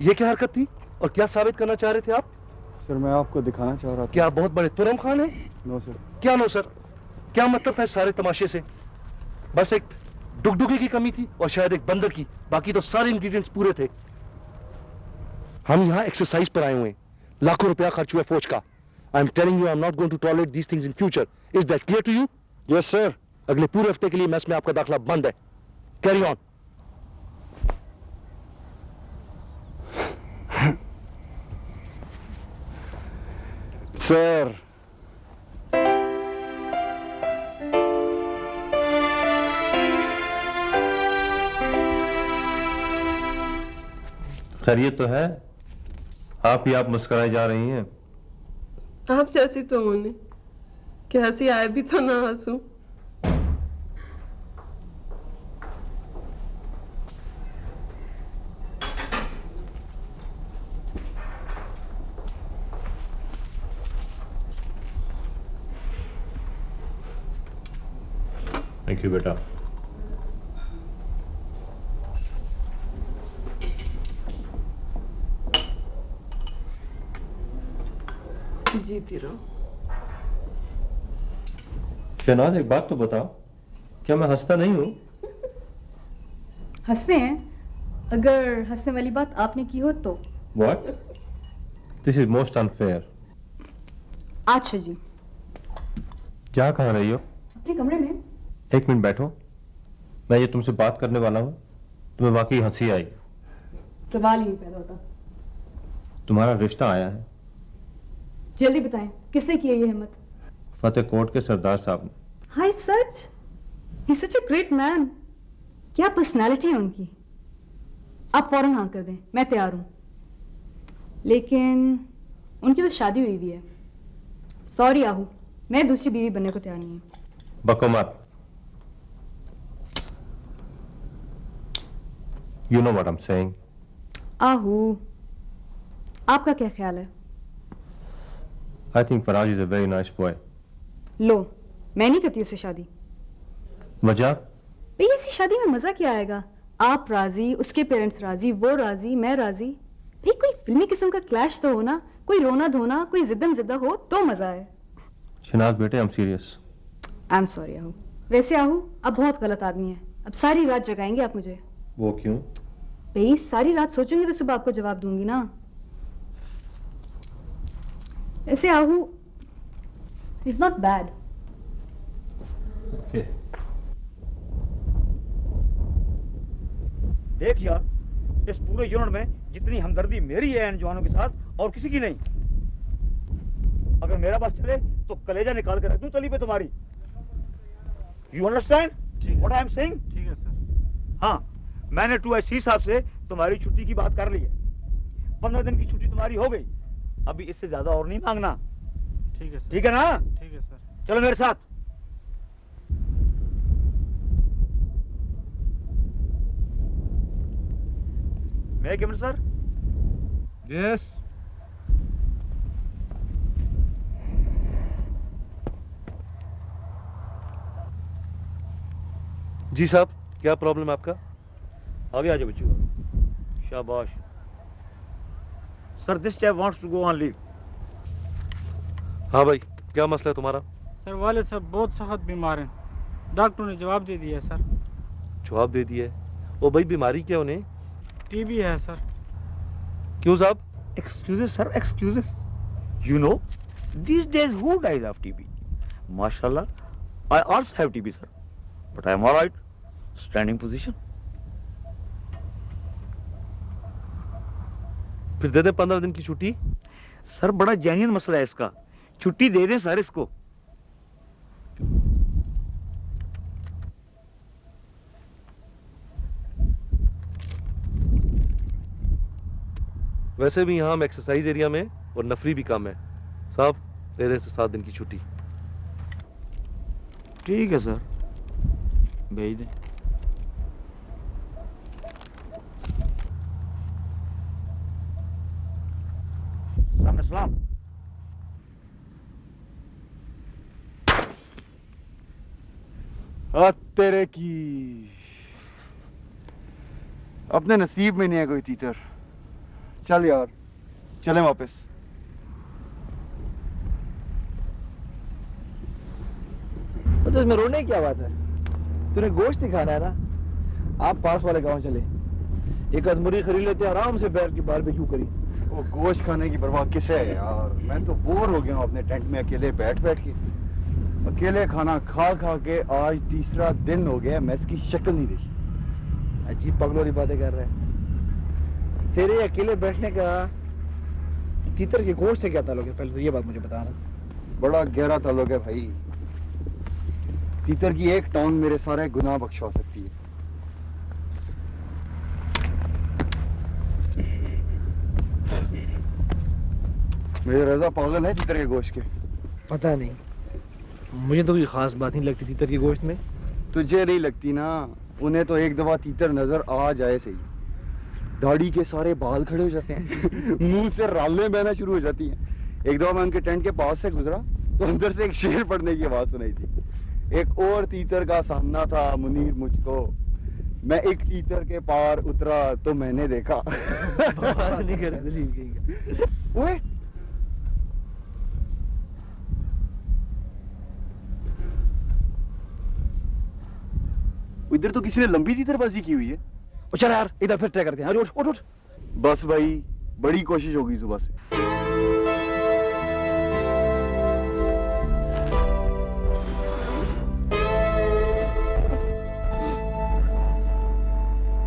ये क्या हरकत थी और क्या साबित करना चाह रहे थे आप? सर मैं आपको दिखाना चाह रहा था। क्या आप बहुत बड़े तुरम खान हैं? No sir. क्या नो सर? क्या मतलब था इस सारे तमाशे से? बस एक डुगडुगी की कमी थी और शायद एक बंदर की, बाकी तो सारे इंग्रेडिएंट्स पूरे थे। हम यहाँ एक्सरसाइज पर आए हुए हैं, लाखों रुपया खर्च हुआ फौज का। I am telling you I am not going to tolerate these things in future. Is that clear to you? Yes sir. अगले पूरे हफ्ते के लिए मैस में आपका दाखिला बंद है। Carry on. सर खैरियत तो है? आप ही आप मुस्कुराई जा रही हैं। आप जैसी तो होने कि हंसी आए भी तो ना हंसूं। थैंक यू बेटा। जीती रहो। शहनाज एक बात तो बताओ, क्या मैं हंसता नहीं हूँ? हंसते हैं, अगर हंसने वाली बात आपने की हो तो। What? This is most unfair. अच्छा जी, क्या कह रही हो? अपने कमरे में। एक मिनट बैठो, मैं ये तुमसे बात करने वाला हूँ। तुम्हें वाकई हंसी आई? सवाल ही नहीं पैदा होता। तुम्हारा रिश्ता आया है। जल्दी बताएं, किसने की है ये हिम्मत? फतेह कोट के सरदार साहब ने। हाय सच, ही सच अ ग्रेट मैन। क्या पर्सनालिटी है उनकी। आप फौरन हाँ कर दें, मैं तैयार हूं। लेकिन उनकी तो शादी हुई हुई है। सॉरी आहू, मैं दूसरी बीवी बनने को तैयार नहीं हूं। बको मत। You know what I'm saying. आहू, आपका क्या ख्याल है? I think Faraj is a very nice boy. लो, मैं नहीं करती उससे शादी। वजह? भाई ऐसी शादी में मजा क्या आएगा? आप राजी, उसके पेरेंट्स राजी, वो राजी, मैं राजी। भाई कोई फिल्मी किस्म का क्लैश तो हो ना, कोई रोना धोना, कोई जिद्दम जिद्दा हो तो मजा है। शहनाज बेटे, I'm serious. I am sorry Ahu. वैसे आहू, आप बहुत गलत आदमी हैं। अब सारी रात जगाएंगे आप मुझे। वो क्यों? भाई सारी रात सोचूंगी तो सुबह आपको जवाब दूंगी ना। ऐसे आहू इज नॉट बैड। Okay. देख यार, इस पूरे यूनिट में जितनी हमदर्दी मेरी है इन जवानों के साथ और किसी की नहीं। अगर मेरा बस चले तो कलेजा निकाल के रख दूं तली पे तुम्हारी। You understand what I am saying? ठीक है सर। हाँ, मैंने 2IC साहब से तुम्हारी छुट्टी की बात कर ली है। 15 दिन की छुट्टी तुम्हारी हो गई। अभी इससे ज्यादा और नहीं मांगना। ठीक है सर। ठीक है ना? ठीक है सर। चलो मेरे साथ। मैं कैमर सर। यस। जी साहब, क्या प्रॉब्लम है आपका? आगे आ जाओ बच्चों। शाबाश। Sir, this chap wants to go on leave. हाँ भाई, क्या मसला है तुम्हारा? सर वाले साहब बहुत सख्त बीमार हैं, डॉक्टर ने जवाब दे दिया सर। जवाब दे दिया है? ओ भाई, बीमारी क्या उन्हें? टीबी है सर। क्यों साहब? Excuses, sir, excuses. You know, these days who dies of TB? Mashallah, I also have TB, sir. But I am all right. Standing position. फिर दे दे 15 दिन की छुट्टी। सर, बड़ा जेन्युइन मसला है इसका। छुट्टी दे दें सर इसको। वैसे भी यहाँ हम एक्सरसाइज एरिया में और नफरी भी कम है। साहब, दे दे से 7 दिन की छुट्टी। ठीक है सर, भेज दें। सामने सलाम। तेरे की अपने नसीब में नहीं है कोई तीतर। चल यार, चलें वापस। तो इसमें रोने की क्या बात है? तूने गोश्त ही खाना है ना? आप पास वाले गांव चले, एक अधमुरी खरीद लेते, आराम से बैठ के बारबेक्यू करी। वो गोश्त खाने की परवाह किसे है यार? मैं तो बोर हो गया हूँ अपने टेंट में अकेले बैठ बैठ के। अकेले खाना खा खा के आज तीसरा दिन हो गया, मैं इसकी शक्ल नहीं देखी। अजीब पगलोरी बातें कर रहे हैं। तेरे अकेले बैठने का तीतर के गोश्त से क्या ताल्लुक है? पहले तो ये बात मुझे बताना। बड़ा गहरा ताल्लुक है भाई। तीतर की एक टांग मेरे सारे गुनाह बख्शवा सकती है। मेरे रजा पागल है तीतर के गोश्त के। पता नहीं, मुझे तो कोई खास बात नहीं लगती तीतर के गोश्त में। तुझे नहीं लगती ना, उन्हें तो एक दफा तीतर नजर आ जाए सही, दाढ़ी के सारे बाल खड़े हो जाते हैं मुंह से रालें बहना शुरू हो जाती हैं। एक दफा मैं उनके टेंट के पास से गुजरा तो अंदर से एक शेर पड़ने की आवाज सुनाई थी। एक और तीतर का सामना था मुनीर मुझको, मैं एक तीतर के पार उतरा तो मैंने देखा बकवास नहीं कर सलीम कहीं। ओए इधर तो किसी ने लंबी तीतरबाजी की हुई है। चल यार इधर फिर ट्राई करते हैं। अरे उठ उठ उठ। बस भाई, बड़ी कोशिश होगी सुबह से।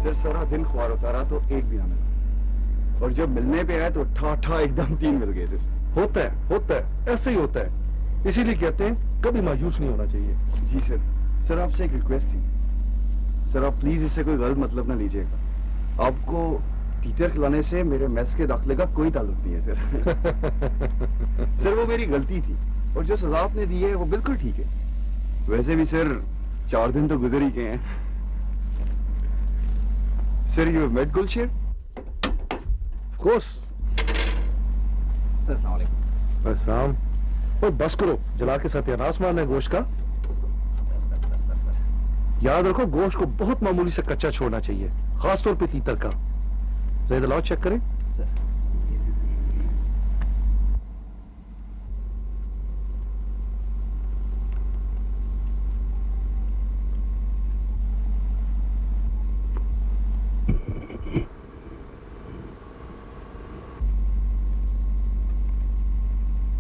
सर सारा दिन ख्वार होता रहा तो एक भी ना मिला, और जब मिलने पे आया तो ठा एकदम 3 मिल गए। सिर्फ होता है, ऐसे ही होता है। इसीलिए कहते हैं कभी मायूस नहीं होना चाहिए। जी सर। सर आपसे एक रिक्वेस्ट थी सर, आप प्लीज इससे कोई गलत मतलब ना लीजिएगा। आपको तीतर खिलाने से मेरे मेस के दाखिले का कोई ताल्लुक नहीं है सर सर वो मेरी गलती थी, और जो सजा आपने दी है वो बिल्कुल ठीक है। वैसे भी सर 4 दिन तो गुजर ही गए हैं। Sir you met Gulsher? Of course. Sir अस्सलाम वालेकुम। अस्सलाम। और बस करो, जला के सत्यानाश मारना है गोश्त का। याद रखो, गोश्त को बहुत मामूली से कच्चा छोड़ना चाहिए, खास तौर पे तीतर का। ज़रा लाओ चेक करें। सर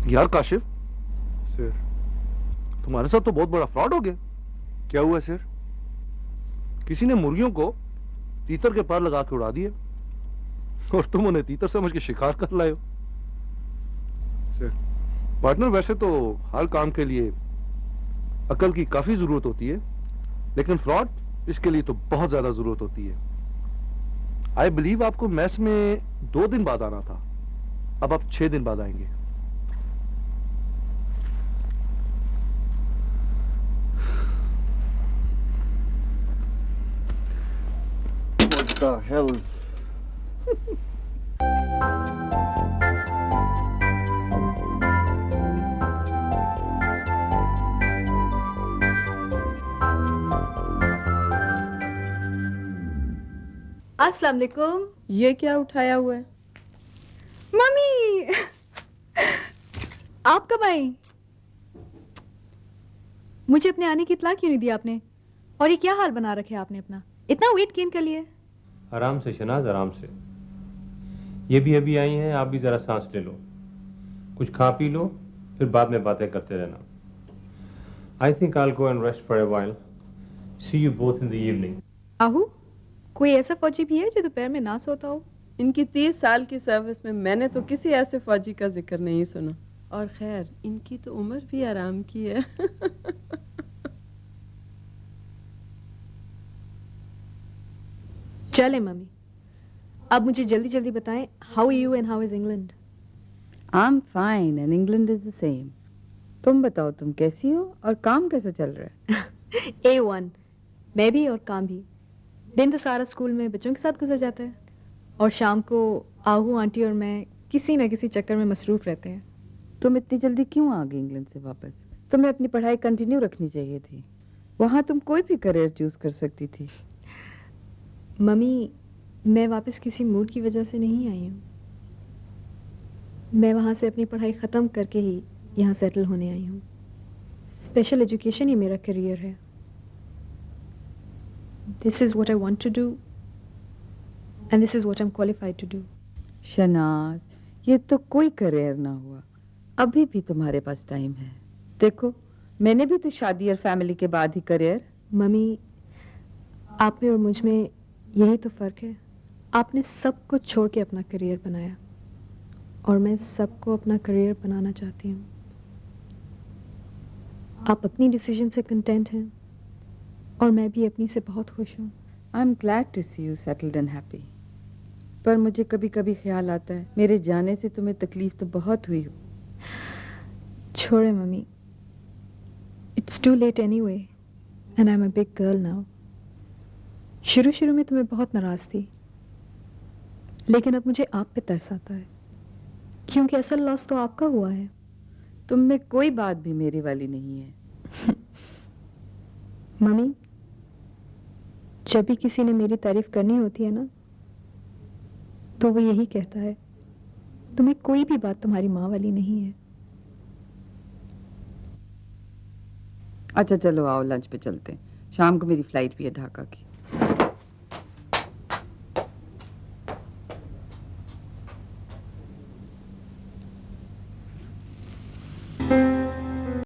यार काशिफ, सर तुम्हारे साथ तो बहुत बड़ा फ्रॉड हो गया। क्या हुआ सर? किसी ने मुर्गियों को तीतर के पार लगा के उड़ा दिए, और तुम उन्हें तीतर समझ के शिकार कर लाए हो। सर पार्टनर, वैसे तो हर काम के लिए अकल की काफी जरूरत होती है, लेकिन फ्रॉड इसके लिए तो बहुत ज्यादा जरूरत होती है। आई बिलीव आपको मैस में 2 दिन बाद आना था, अब आप 6 दिन बाद आएंगे। What the hell? अस्सलाम वालेकुम। ये क्या उठाया हुआ है? मम्मी आप कब आई? मुझे अपने आने की इत्तला क्यों नहीं दी आपने? और ये क्या हाल बना रखे आपने अपना? इतना वेट गेन कर लिया? आराम से शनाज, आराम से। ये भी अभी आई हैं, आप भी ज़रा सांस ले लो, कुछ खा पी लो, फिर बाद में बातें करते रहना। I think I will go and rest for a while. See you both in the evening. Ahu, कोई ऐसा फौजी भी है जो दोपहर में ना सोता हो? इनकी 30 साल की सर्विस में मैंने तो किसी ऐसे फौजी का जिक्र नहीं सुना। और खैर, इनकी तो उम्र भी आराम की है। चले मम्मी, अब मुझे जल्दी जल्दी बताएं, how you and how is England? I'm fine and England is the same. तुम बताओ, तुम कैसी हो और काम कैसा चल रहा है? A1। मैं भी और काम भी। दिन तो सारा स्कूल में बच्चों के साथ गुजर जाता है, और शाम को आहू आंटी और मैं किसी न किसी चक्कर में मसरूफ रहते हैं। तुम इतनी जल्दी क्यों आ गई इंग्लैंड से वापस? तुम्हें अपनी पढ़ाई कंटिन्यू रखनी चाहिए थी। वहाँ तुम कोई भी करियर चूज कर सकती थी। मम्मी, मैं वापस किसी मूड की वजह से नहीं आई हूँ। मैं वहाँ से अपनी पढ़ाई ख़त्म करके ही यहाँ सेटल होने आई हूँ। स्पेशल एजुकेशन ही मेरा करियर है। This is what I want to do and this is what I am qualified to do. Shanaz, ये तो कोई करियर ना हुआ। अभी भी तुम्हारे पास टाइम है। देखो, मैंने भी तो शादी और फैमिली के बाद ही करियर। मम्मी, आप में और मुझ में यही तो फ़र्क है। आपने सब कुछ छोड़ के अपना करियर बनाया और मैं सबको अपना करियर बनाना चाहती हूँ। आप अपनी डिसीजन से कंटेंट हैं और मैं भी अपनी से बहुत खुश हूँ। I am glad to see you settled and happy. पर मुझे कभी कभी ख्याल आता है मेरे जाने से तुम्हें तकलीफ तो बहुत हुई हो। छोड़े mummy, it's too late anyway and I am a big girl now. शुरू शुरू में तुम्हें बहुत नाराज़ थी, लेकिन अब मुझे आप पे तरस आता है, क्योंकि असल लॉस तो आपका हुआ है। तुम में कोई बात भी मेरी वाली नहीं है। मम्मी, जब भी किसी ने मेरी तारीफ करनी होती है ना, तो वो यही कहता है, तुम्हें कोई भी बात तुम्हारी माँ वाली नहीं है। अच्छा चलो आओ, लंच पे चलते हैं। शाम को मेरी फ्लाइट भी है ढाका की।